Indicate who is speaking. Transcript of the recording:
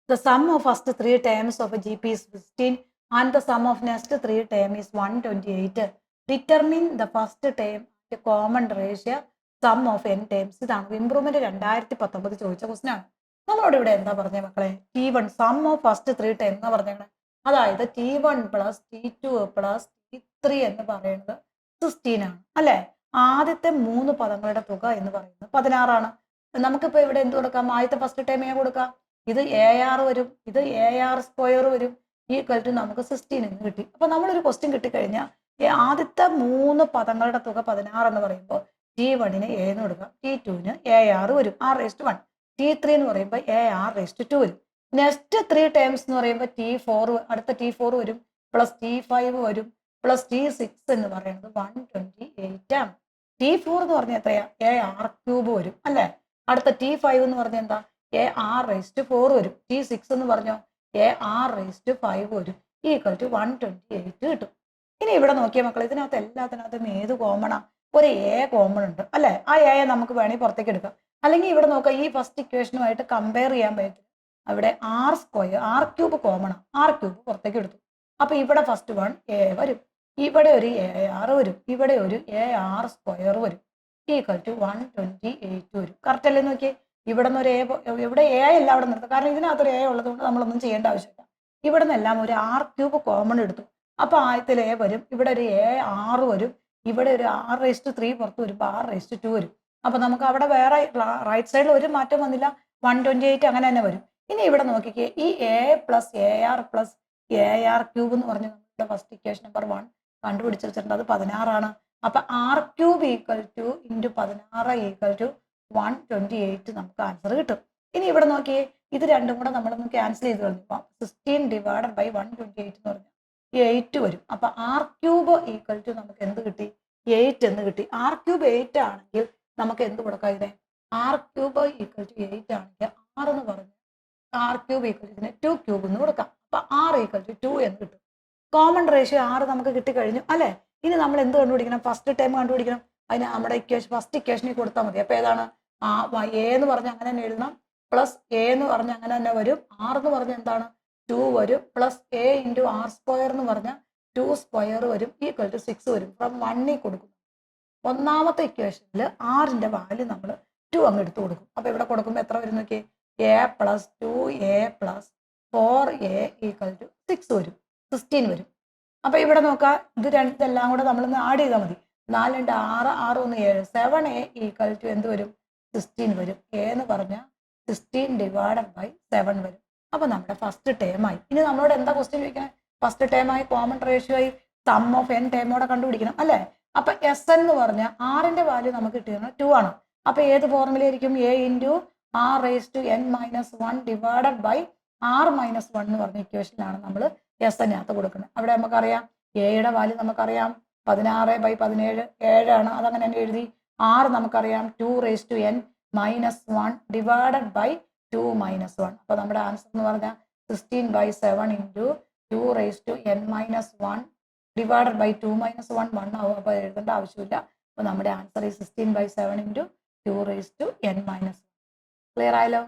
Speaker 1: The sum of first 3 terms of a GP is 15 and the sum of next 3 term is 128. Determine the first term the common ratio sum of n terms. ഇതാണ് improvement 2019 ചോദിച്ച question ആണ്. നമ്മളോട് ഇവിടെ എന്താ പറഞ്ഞ മക്കളെ? T1 some of first 3 term എന്ന് പറഞ്ഞാൽ അതായത് T1 plus T2 plus T3 എന്ന് പറയുന്നത് 16 ആണ് അല്ലെ. ആദ്യത്തെ 3 പദങ്ങളുടെ തുക എന്ന് പറയുന്നത് 16 ആണ്. നമുക്കിപ്പോ ഇവിടെ എന്ത് കൊടുക്കാം? ആദ്യത്തെ ഫസ്റ്റ് ടൈം കൊടുക്കാം. ഇത് AR വരും, ഇത് AR സ്ക്വയർ വരും, ഈക്വൽ ടു നമുക്ക് 16 എന്ന് കിട്ടി. അപ്പൊ നമ്മളൊരു ക്വസ്റ്റ്യൻ കിട്ടിക്കഴിഞ്ഞാൽ ആദ്യത്തെ 3 പദങ്ങളുടെ തുക 16 എന്ന് പറയുമ്പോൾ T1ന് A എന്ന് കൊടുക്കാം, T2ന് AR വരും, R⁻1. T3 എന്ന് പറയുമ്പോൾ AR⁻2 വരും. നെക്സ്റ്റ് 3 ടേംസ് എന്ന് പറയുമ്പോൾ T4 അടുത്ത T4 വരും, പ്ലസ് T5 വരും, പ്ലസ് T6 എന്ന് പറയുന്നത് 128 ആണ്. T4 എന്ന് പറഞ്ഞാൽ എത്രയാ? AR³ വരും അല്ലെ. അടുത്ത T5 എന്ന് പറഞ്ഞാൽ എന്താ? AR⁻4 വരും. T6 എന്ന് പറഞ്ഞോ AR⁻5 വരും, ഈക്വൽ ടു 128 കിട്ടും. ഇനി ഇവിടെ നോക്കിയ മക്കളെ, ഇതിനകത്ത് എല്ലാത്തിനകത്തും ഏത് കോമണാ? ഒരു A കോമൺ ഉണ്ട് അല്ലെ. ആ A നമുക്ക് വേണമെങ്കിൽ പുറത്തേക്ക് എടുക്കാം. അല്ലെങ്കിൽ ഇവിടെ നോക്കാം, ഈ ഫസ്റ്റ് ഇക്വേഷനുമായിട്ട് കമ്പയർ ചെയ്യാൻ പറ്റും. അവിടെ R³ കോമൺ ആണ്, R³ പുറത്തേക്ക് എടുത്തു. അപ്പൊ ഇവിടെ ഫസ്റ്റ് 1 A വരും, ഇവിടെ ഒരു AR വരും, ഇവിടെ ഒരു AR² വരും, ഈക്വൽ ടു 128 വരും. കറക്റ്റ് അല്ലേ? നോക്കിയേ, ഇവിടെ നിന്ന് ഒരു ഇവിടെ A അല്ല അവിടെ നിർത്തും, കാരണം ഇതിനകത്തൊരു A ഉള്ളത് കൊണ്ട് നമ്മളൊന്നും ചെയ്യേണ്ട ആവശ്യമില്ല. ഇവിടെ നിന്നെല്ലാം ഒരു R³ കോമൺ എടുത്തു. അപ്പൊ ആദ്യത്തിൽ A വരും, ഇവിടെ ഒരു AR വരും, ഇവിടെ ഒരു R⁻3 പുറത്ത് വരുമ്പോൾ R⁻2 വരും. അപ്പൊ നമുക്ക് അവിടെ വേറെ റൈറ്റ് സൈഡിൽ ഒരു മാറ്റം വന്നില്ല, 128 അങ്ങനെ തന്നെ വരും. ഇനി ഇവിടെ നോക്കിക്കേ, ഈ A plus AR plus AR³ എന്ന് പറഞ്ഞ് നമ്മുടെ ഫസ്റ്റ് ഇക്വേഷൻ നമ്പർ 1 കണ്ടുപിടിച്ച് വെച്ചിട്ടുണ്ട്, അത് 16 ആണ്. അപ്പൊ R³ equal to into 16 equal to 128 നമുക്ക് ആൻസർ കിട്ടും. ഇനി ഇവിടെ നോക്കിയേ, ഇത് രണ്ടും കൂടെ നമ്മളൊന്ന് ക്യാൻസൽ ചെയ്ത് കളഞ്ഞു. 16 ഡിവൈഡഡ് ബൈ 128 എന്ന് പറഞ്ഞാൽ 8 വരും. അപ്പൊ R³ ഈക്വൽ ടു നമുക്ക് എന്ത് കിട്ടി? 8 എന്ന് കിട്ടി. R³ 8 ആണെങ്കിൽ നമുക്ക് എന്ത് കൊടുക്കാം? ഇതിനെ R³ ഈക്വൽ ടു 8 ആണെങ്കിൽ R എന്ന് പറഞ്ഞ് R³ ഈക്വൽ ഇതിനെ 2³ എന്ന് കൊടുക്കാം. അപ്പൊ R ഈക്വൽ ടു 2 എന്ന് കിട്ടും. കോമൺ റേഷ്യോ 6 നമുക്ക് കിട്ടിക്കഴിഞ്ഞു അല്ലെ. ഇനി നമ്മൾ എന്ത് കണ്ടുപിടിക്കണം? ഫസ്റ്റ് ടൈം കണ്ടുപിടിക്കണം. അതിന് നമ്മുടെ ഇക്വേഷൻ ഫസ്റ്റ് ഇക്വേഷനിൽ കൊടുത്താൽ മതി. അപ്പൊ ഏതാണ്? A എന്ന് പറഞ്ഞ് അങ്ങനെ തന്നെ എഴുതണം, പ്ലസ് A എന്ന് പറഞ്ഞ് അങ്ങനെ തന്നെ വരും, R എന്ന് പറഞ്ഞ എന്താണ്? 2 വരും, പ്ലസ് A ഇൻറ്റു R² എന്ന് പറഞ്ഞാൽ 2² വരും, ഈക്വൽ ടു 6 വരും. ഫ്രം 1 കൊടുക്കും. ഒന്നാമത്തെ ഇക്വേഷനിൽ ആറിന്റെ വാല്യൂ നമ്മൾ 2 അങ്ങ് എടുത്തു കൊടുക്കും. അപ്പൊ ഇവിടെ കൊടുക്കുമ്പോൾ എത്ര വരും നോക്കിയേ? A plus 2A plus 4A equal to 6 വരും, 16 വരും. അപ്പൊ ഇവിടെ നോക്കാം, ഇത് രണ്ടെല്ലാം കൂടെ നമ്മളൊന്ന് ആഡ് ചെയ്താൽ മതി. 4 × 6, 6 1 7, 7A ഈക്വൽ ടു എന്ത് വരും? 16 വരും. A എന്ന് പറഞ്ഞാൽ 16 ഡിവൈഡഡ് ബൈ 7 വരും. അപ്പൊ നമ്മുടെ ഫസ്റ്റ് ടേം ആയി. ഇനി നമ്മളോട് എന്താ ക്വസ്റ്റ്യൻ ചോദിക്കണേ? ഫസ്റ്റ് ടേം ആയി, കോമൺ റേഷ്യോ ആയി, സം ഓഫ് n ടേമോടെ കണ്ടുപിടിക്കണം അല്ലെ. അപ്പൊ SN എന്ന് പറഞ്ഞാൽ ആറിന്റെ വാല്യൂ നമുക്ക് കിട്ടിയത് 2 ആണ്. അപ്പൊ ഏത് ഫോർമുലയായിരിക്കും? A into R⁻n−1 divided by R−1 എന്ന് പറഞ്ഞ ഇക്വേഷനിലാണ് നമ്മൾ SN കൊടുക്കുന്നത്. അവിടെ നമുക്കറിയാം എയുടെ വാല്യൂ നമുക്കറിയാം 16/17 7 ആണ്, അതങ്ങനെ തന്നെ എഴുതി. R നമുക്കറിയാം 2⁻n−1 ഡിവൈഡഡ് ബൈ 2−1. അപ്പൊ നമ്മുടെ ആൻസർ എന്ന് പറഞ്ഞാൽ 16/7 ഇൻറ്റു 2⁻n−1 ഡിവൈഡഡ് ബൈ 2−1 1 ആവും. അപ്പൊ എഴുതേണ്ട ആവശ്യമില്ല. അപ്പൊ നമ്മുടെ ആൻസർ ഈ 16/7 ഇൻറ്റു 2⁻n−1. ക്ലിയർ ആയല്ലോ?